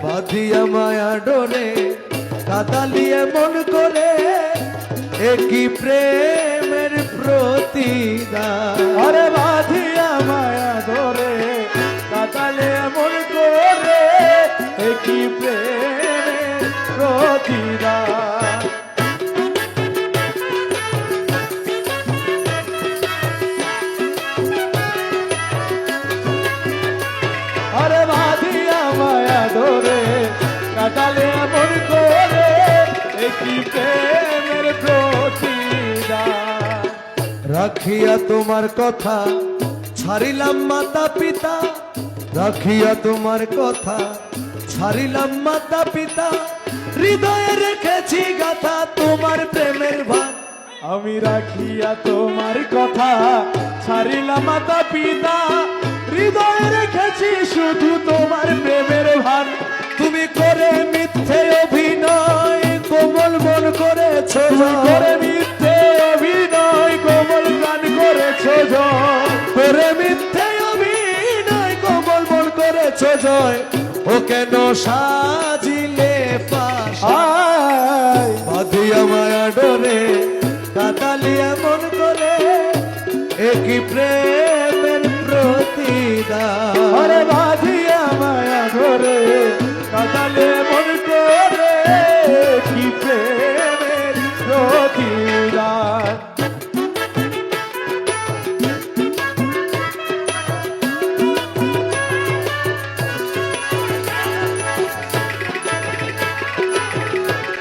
বাঁধিয়া মায়া ডোরে কাদালিয়ে মন করে একই প্রেমের প্রতিদান। আরে বাঁধিয়া মায়া ধরে কাটালে মন করে একই প্রেমের প্রতিদান। আরে বাঁধিয়া মায়া ধরে কাটালে মন করে একই প্রেমের প্রতিদান। রাখিয়া তোমার কথা ছাড়িলাম মাতা পিতা, রাখিয়া তোমার কথা ছাড়িলাম মাতা পিতা, হৃদয়ে রেখেছি গাথা তোমার প্রেমের ভাব। আমি রাখিয়া তোমার কথা ছাড়িলাম মাতা পিতা, হৃদয়ে রেখেছি শুধু তোমার প্রেমের ভান। তুমি করে মিথ্যে অভিনয় কোমল মন করেছ করে মিথ্যে অভিনয় কোমল গান করেছ জয়। করে মিথ্যে অভিনয় কোমল মন করেছ জয়। ও কেন সাজিলে পাশায় বাঁধিয়া মায়া ডোরে কাদালিয়া মন করে একই প্রেমের প্রতিদান। আরে বাঁধিয়া মায়া ধরে কাটালে মন করে কি